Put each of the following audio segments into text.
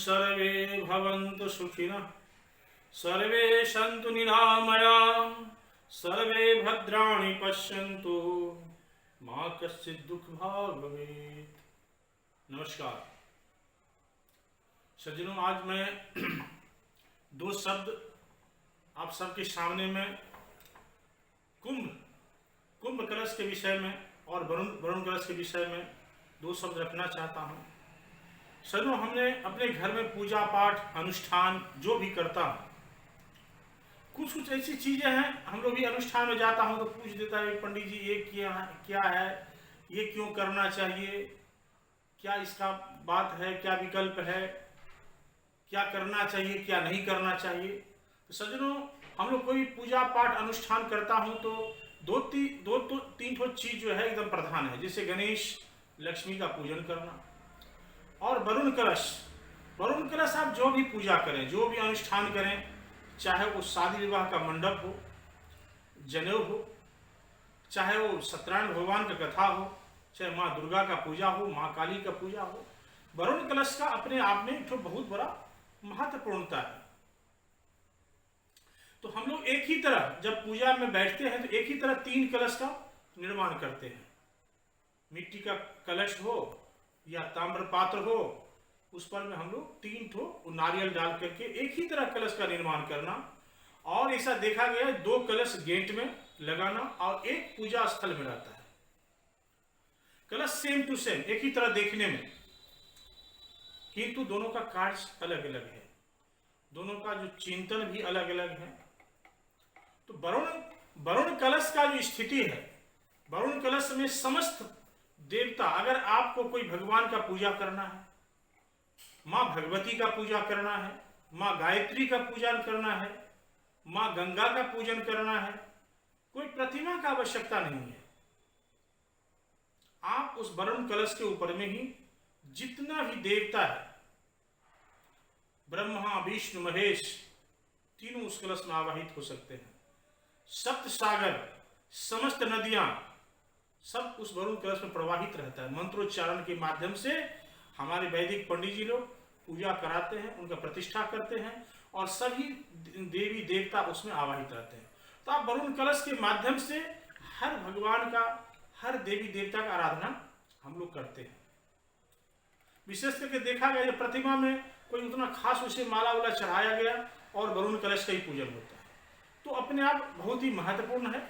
सर्वे भवन्तु सुखिनः सर्वे सन्तु निरामयाः सर्वे भद्राणि पश्यन्तु मां कश्चित् दुःखभाग् भवेत्। नमस्कार सज्जनों, आज मैं दो शब्द आप सबके सामने में कुंभ कलश के विषय में और वरुण कलश के विषय में दो शब्द रखना चाहता हूँ। सज्जनों, हमने अपने घर में पूजा पाठ अनुष्ठान जो भी करता हूँ, कुछ ऐसी चीजें हैं, हम लोग भी अनुष्ठान में जाता हूँ तो पूछ देता है पंडित जी ये क्या है, ये क्यों करना चाहिए, क्या इसका बात है, क्या विकल्प है, क्या करना चाहिए, क्या नहीं करना चाहिए। तो सज्जनों, हम लोग कोई पूजा पाठ अनुष्ठान करता हूँ तो दो तीन ठो चीज जो है एकदम प्रधान है, जैसे गणेश लक्ष्मी का पूजन करना और वरुण कलश आप जो भी पूजा करें, जो भी अनुष्ठान करें, चाहे वो शादी विवाह का मंडप हो, जनेऊ हो, चाहे वो सत्यनारायण भगवान का कथा हो, चाहे माँ दुर्गा का पूजा हो, माँ काली का पूजा हो, वरुण कलश का अपने आप में एक बहुत बड़ा महत्वपूर्णता है। तो हम लोग एक ही तरह जब पूजा में बैठते हैं तो एक ही तरह 3 कलश का निर्माण करते हैं। मिट्टी का कलश हो या ताम्र पात्र हो, उस पर में हम लोग 3 ठो नारियल डाल करके एक ही तरह कलश का निर्माण करना। और ऐसा देखा गया है 2 कलश गेट में लगाना और एक पूजा स्थल में रहता है। कलश सेम टू सेम एक ही तरह देखने में, किंतु दोनों का कार्य अलग अलग है, दोनों का जो चिंतन भी अलग अलग है। तो वरुण कलश का जो स्थिति है, वरुण कलश में समस्त देवता, अगर आपको कोई भगवान का पूजा करना है, माँ भगवती का पूजा करना है, माँ गायत्री का पूजन करना है, माँ गंगा का पूजन करना है, कोई प्रतिमा का आवश्यकता नहीं है। आप उस वरुण कलश के ऊपर में ही जितना भी देवता है, ब्रह्मा विष्णु महेश, तीनों उस कलश में आवाहित हो सकते हैं। सप्त सागर, समस्त नदियां, सब उस वरुण कलश में प्रवाहित रहता है। मंत्रोच्चारण के माध्यम से हमारे वैदिक पंडित जी लोग पूजा कराते हैं, उनका प्रतिष्ठा करते हैं और सभी देवी देवता उसमें आवाहित रहते हैं। तो आप वरुण कलश के माध्यम से हर भगवान का, हर देवी देवता का आराधना हम लोग करते हैं। विशेष करके देखा गया प्रतिमा में कोई उतना खास उसे माला वाला चढ़ाया गया और वरुण कलश का ही पूजन होता है, तो अपने आप बहुत ही महत्वपूर्ण है।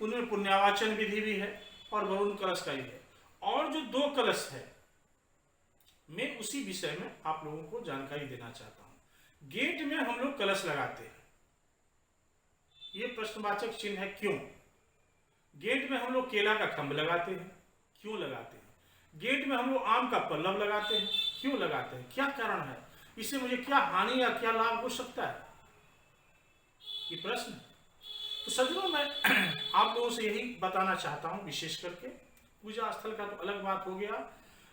उनमें पुण्यावाचन विधि भी है और वरुण कलश का ही है। और जो 2 कलश है, मैं उसी विषय में आप लोगों को जानकारी देना चाहता हूं। गेट में हम लोग कलश लगाते हैं, ये प्रश्नवाचक चिन्ह है। क्यों गेट में हम लोग केला का खंभ लगाते हैं? क्यों लगाते हैं? गेट में हम लोग आम का पल्लव लगाते हैं? क्यों लगाते हैं? क्या कारण है? इससे मुझे क्या हानि या क्या लाभ हो सकता है? ये प्रश्न। तो सज्जनों, मैं आप लोगों से यही बताना चाहता हूं। विशेष करके पूजा स्थल का तो अलग बात हो गया,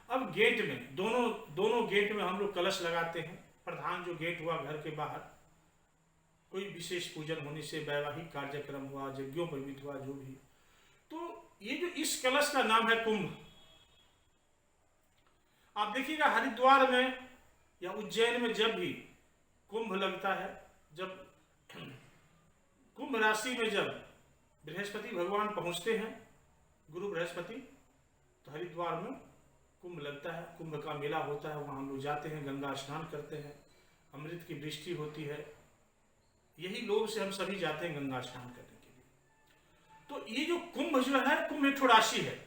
अब गेट में दोनों गेट में हम लोग कलश लगाते हैं। प्रधान जो गेट हुआ घर के बाहर, कोई विशेष पूजन होने से, वैवाहिक कार्यक्रम हुआ, यज्ञोपवीत हुआ, जो भी, तो ये जो इस कलश का नाम है कुंभ। आप देखिएगा हरिद्वार में या उज्जैन में जब भी कुंभ लगता है, जब कुंभ राशि में जब बृहस्पति भगवान पहुंचते हैं, गुरु बृहस्पति, तो हरिद्वार में कुंभ लगता है, कुंभ का मेला होता है। वहाँ हम लोग जाते हैं, गंगा स्नान करते हैं, अमृत की वृष्टि होती है। यही लोभ से हम सभी जाते हैं गंगा स्नान करने के लिए। तो ये जो कुंभ जो है, कुंभ एक राशि है।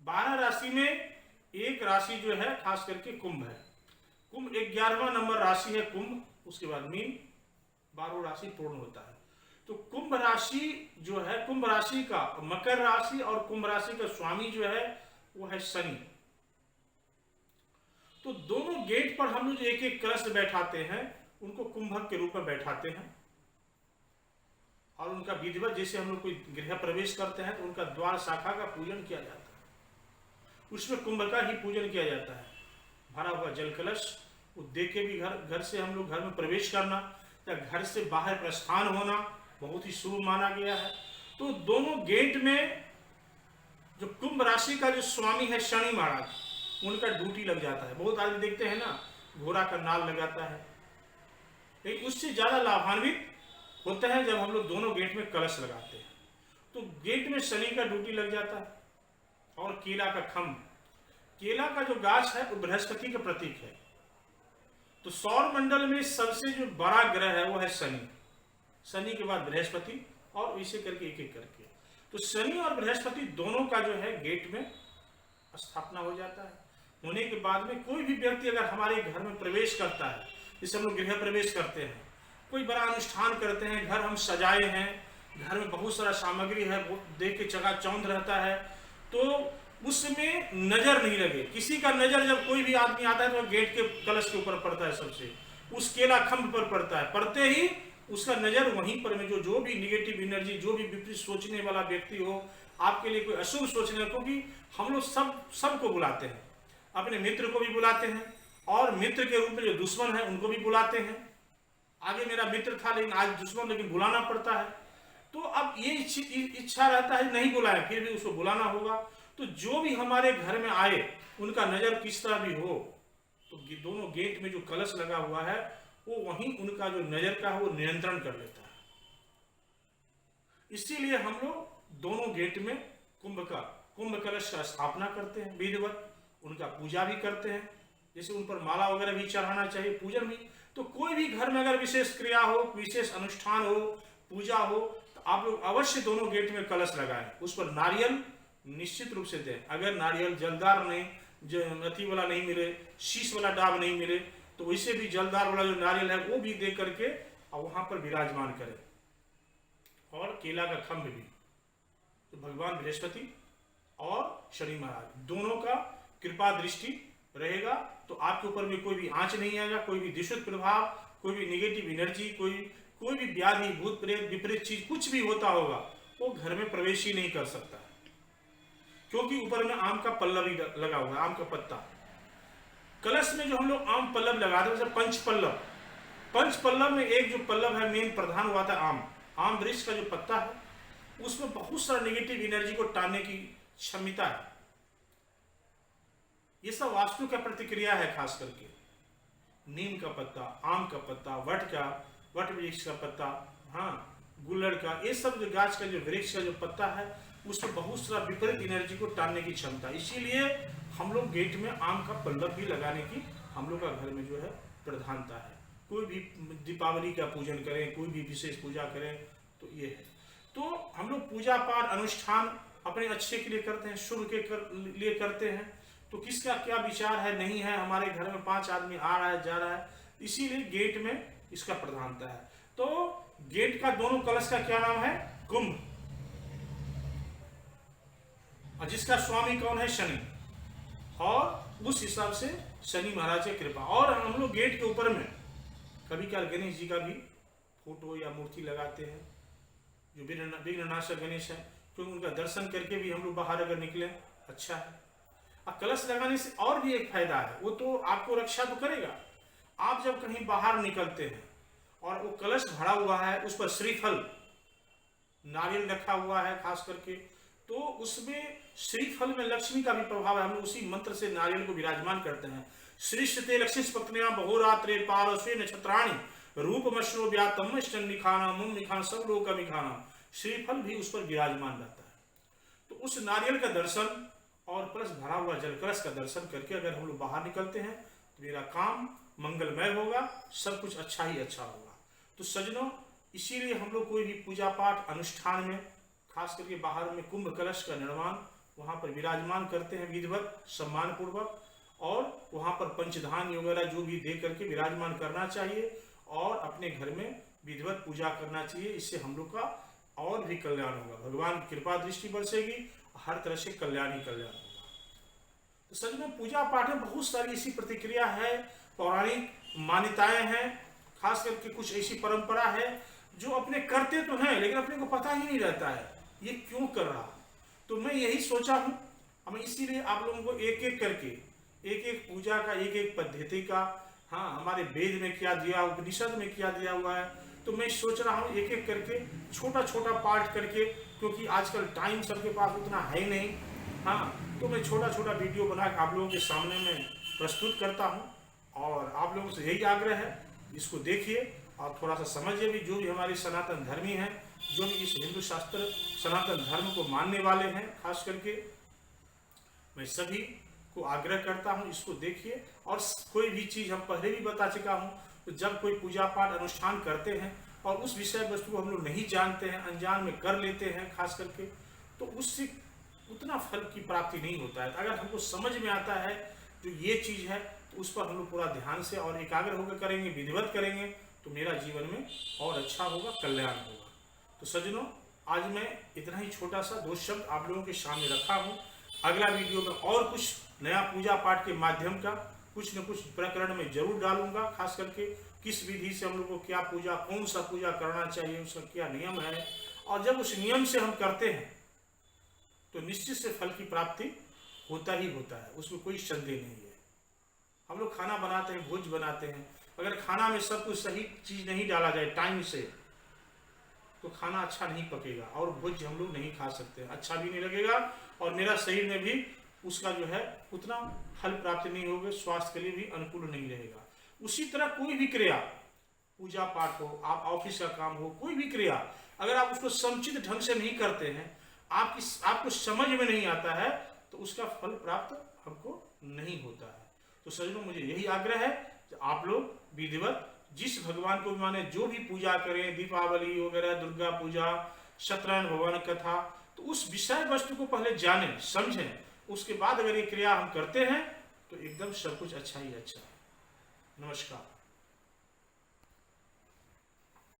12 राशि में एक राशि जो है खास करके कुंभ है। कुंभ 11वां नंबर राशि है कुंभ, उसके बाद मीन, 12 राशि पूर्ण होता है। तो कुंभ राशि जो है, कुंभ राशि का मकर राशि और कुंभ राशि का स्वामी जो है वो है शनि। तो दोनों गेट पर हम लोग जो एक कलश बैठाते हैं, उनको कुंभक के रूप में बैठाते हैं और उनका विधिवत, जैसे हम लोग कोई गृह प्रवेश करते हैं तो उनका द्वार शाखा का पूजन किया जाता है, उसमें कुंभ का ही पूजन किया जाता है। भरा हुआ जल कलश वो दे के भी घर से हम लोग घर में प्रवेश करना या घर से बाहर प्रस्थान होना बहुत ही शुभ माना गया है। तो दोनों गेट में जो कुंभ राशि का जो स्वामी है शनि महाराज, उनका ड्यूटी लग जाता है। बहुत आदमी देखते हैं ना घोड़ा का नाल लगाता है, लेकिन उससे ज्यादा लाभान्वित होता है जब हम लोग दोनों गेट में कलश लगाते हैं। तो गेट में शनि का ड्यूटी लग जाता है, और केला का खम्भ, केला का जो गाछ है वो बृहस्पति का प्रतीक है। तो सौर मंडल में सबसे जो बड़ा ग्रह है वो है शनि, शनि के बाद बृहस्पति, और इसे करके एक एक करके। तो शनि और बृहस्पति दोनों का जो है गेट में स्थापना हो जाता है। होने के बाद में कोई भी व्यक्ति अगर हमारे घर में प्रवेश करता है, जैसे हम लोग गृह प्रवेश करते हैं, कोई बड़ा अनुष्ठान करते हैं, घर हम सजाए हैं, घर में बहुत सारा सामग्री है, देख के चकाचौंध रहता है, तो उसमें नजर नहीं लगे, किसी का नजर जब कोई भी आदमी आता है तो गेट के कलश के ऊपर पड़ता है, सबसे उस केला खम्भ पर पड़ता है, पड़ते ही उसका नजर वहीं पर में जो भी निगेटिव एनर्जी, जो भी विपरीत सोचने वाला व्यक्ति हो, आपके लिए कोई अशुभ सोचने को भी हम लोग सबको बुलाते हैं, अपने मित्र को भी बुलाते हैं, और मित्र के रूप में जो दुश्मन है उनको भी बुलाते हैं। आगे मेरा मित्र था लेकिन आज दुश्मन, लेकिन बुलाना पड़ता है। तो अब ये इच्छा रहता है नहीं बुलाए, फिर भी उसको बुलाना होगा। तो जो भी हमारे घर में आए उनका नजर किस तरह भी हो, तो दोनों गेट में जो कलश लगा हुआ है वो वहीं उनका जो नजर का है वो नियंत्रण कर लेता है। इसीलिए हम लोग दोनों गेट में कुंभ कलश का स्थापना करते हैं, विधिवत उनका पूजा भी करते हैं, जैसे उन पर माला वगैरह भी चढ़ाना चाहिए, पूजन भी। तो कोई भी घर में अगर विशेष क्रिया हो, विशेष अनुष्ठान हो, पूजा हो, तो आप लोग अवश्य दोनों गेट में कलश लगाएं, उस पर नारियल निश्चित रूप से दें। अगर नारियल जलदार नहीं, जो अथी वाला नहीं मिले, शीश वाला डाब नहीं मिले, तो वैसे भी जलदार वाला जो नारियल है वो भी दे करके और वहां पर विराजमान करें, और केला का खम्भ भी। तो भगवान बृहस्पति और शनि महाराज दोनों का कृपा दृष्टि रहेगा, तो आपके ऊपर में कोई भी आंच नहीं आएगा, कोई भी दूषित प्रभाव, कोई भी निगेटिव एनर्जी, कोई भी व्याधि, भूत प्रेत, विपरीत चीज कुछ भी होता होगा वो घर में प्रवेश ही नहीं कर सकता, क्योंकि ऊपर में आम का पल्लव भी लगा हुआ है, आम का पत्ता। कलश में जो हम लोग आम पल्लव लगाते हैं, जैसे पंच पल्लव में एक जो पल्लव है मेन प्रधान हुआ था आम वृक्ष का जो पत्ता है, उसमें बहुत सारा नेगेटिव एनर्जी को टालने की क्षमता है। ये सब वास्तु का प्रतिक्रिया है, खास करके नीम का पत्ता, आम का पत्ता, वट वृक्ष का पत्ता, हाँ गुल्लड़ का, ये सब जो गाछ का जो वृक्ष का जो पत्ता है उसमें बहुत सारा विपरीत एनर्जी को टालने की क्षमता। इसीलिए हम लोग गेट में आम का पल्लव भी लगाने की हम लोग का घर में जो है प्रधानता है। कोई भी दीपावली का पूजन करें, कोई भी विशेष पूजा करें, तो ये है। तो हम लोग पूजा पाठ अनुष्ठान अपने अच्छे के लिए करते हैं, शुभ के लिए करते हैं। तो किसका क्या विचार है नहीं है, हमारे घर में 5 आदमी आ रहा है जा रहा है, इसीलिए गेट में इसका प्रधानता है। तो गेट का दोनों कलश का क्या नाम है? कुंभ, और जिसका स्वामी कौन है? शनि, और उस हिसाब से शनि महाराज की कृपा। और हम लोग गेट के ऊपर में कभी क्या गणेश जी का भी फोटो या मूर्ति लगाते हैं, जो विघ्ननाशक गणेश है, क्योंकि उनका दर्शन करके भी हम लोग बाहर अगर निकले अच्छा है। अब कलश लगाने से और भी एक फायदा है, वो तो आपको रक्षा तो करेगा। आप जब कहीं बाहर निकलते हैं और वो कलश भरा हुआ है, उस पर श्रीफल नारियल रखा हुआ है खास करके, तो उसमें श्रीफल में लक्ष्मी का भी प्रभाव है। हम लोग उसी मंत्र से नारियल को विराजमान करते हैं। श्रीष्ठते लक्ष्मी पत्निया बहुरात्रे पारस्वे नक्षत्राणी रूपमश्रो व्यातम निखाना मुम निखाना सब लोग का निखाना, श्रीफल भी उस पर विराजमान रहता है। तो उस नारियल का दर्शन और प्लस भरा हुआ जल कलश का दर्शन करके अगर हम लोग बाहर निकलते हैं तो मेरा काम मंगलमय होगा, सब कुछ अच्छा ही अच्छा होगा। तो सज्जनों, इसीलिए हम लोग कोई भी पूजा पाठ अनुष्ठान में खास करके बाहर में कुंभ कलश का निर्माण वहां पर विराजमान करते हैं विधिवत सम्मान पूर्वक, और वहां पर पंचधान्य वगैरह जो भी दे करके विराजमान करना चाहिए, और अपने घर में विधिवत पूजा करना चाहिए। इससे हम लोग का और भी कल्याण होगा, भगवान की कृपा दृष्टि बरसेगी, हर तरह से कल्याण ही कल्याण होगा। तो सच में पूजा पाठ में बहुत सारी ऐसी प्रतिक्रिया है, पौराणिक मान्यताएं हैं, खास करके कुछ ऐसी परंपरा है जो अपने करते तो हैं लेकिन अपने को पता ही नहीं रहता है ये क्यों कर रहा। तो मैं यही सोचा हूँ, हमें इसीलिए आप लोगों को एक एक करके एक एक पूजा का एक एक पद्धति का, हाँ हमारे वेद में क्या दिया, उपनिषद में क्या दिया हुआ है, तो मैं सोच रहा हूँ एक एक करके छोटा छोटा पार्ट करके, क्योंकि आजकल टाइम सबके पास उतना है नहीं, हाँ तो मैं छोटा छोटा वीडियो बना के आप लोगों के सामने में प्रस्तुत करता हूँ। और आप लोगों से यही आग्रह है, इसको देखिए और थोड़ा सा समझिए भी। जो भी हमारी सनातन धर्मी हैं, जो भी इस हिंदू शास्त्र सनातन धर्म को मानने वाले हैं, खास करके मैं सभी को आग्रह करता हूं, इसको देखिए। और कोई भी चीज़ हम पहले भी बता चुका हूं, तो जब कोई पूजा पाठ अनुष्ठान करते हैं और उस विषय वस्तु को हम लोग नहीं जानते हैं, अनजान में कर लेते हैं खास करके, तो उससे उतना फल की प्राप्ति नहीं होता है। अगर हमको समझ में आता है जो ये चीज़ है, तो उस पर हम लोग पूरा ध्यान से और एकाग्र होकर करेंगे, विधिवत करेंगे, तो मेरा जीवन में और अच्छा होगा, कल्याण होगा। तो सज्जनों, आज मैं इतना ही छोटा सा 2 शब्द आप लोगों के सामने रखा हूँ। अगला वीडियो में और कुछ नया पूजा पाठ के माध्यम का कुछ न कुछ प्रकरण में जरूर डालूंगा, खास करके किस विधि से हम लोग को क्या पूजा, कौन सा पूजा करना चाहिए, उसका क्या नियम है, और जब उस नियम से हम करते हैं तो निश्चित से फल की प्राप्ति होता ही होता है, उसमें कोई संदेह नहीं है। हम लोग खाना बनाते हैं, भोज बनाते हैं, अगर खाना में सब कुछ सही चीज नहीं डाला जाए टाइम से, तो खाना अच्छा नहीं पकेगा और भोज हम लोग नहीं खा सकते, अच्छा भी नहीं लगेगा और मेरा शरीर में भी उसका जो है उतना फल प्राप्ति नहीं होगा, स्वास्थ्य के लिए भी अनुकूल नहीं रहेगा। उसी तरह कोई भी क्रिया, पूजा पाठ हो, आप ऑफिस का काम हो, कोई भी क्रिया, अगर आप उसको समुचित ढंग से नहीं करते हैं, आपको समझ में नहीं आता है, तो उसका फल प्राप्त हमको नहीं होता है। तो सज्जनों, मुझे यही आग्रह है कि आप लोग विधिवत जिस भगवान को माने, जो भी पूजा करें, दीपावली वगैरह, दुर्गा पूजा, सत्यनारायण भगवान कथा, तो उस विषय वस्तु को पहले जानें, समझें, उसके बाद अगर ये क्रिया हम करते हैं तो एकदम सब कुछ अच्छा ही अच्छा है। नमस्कार।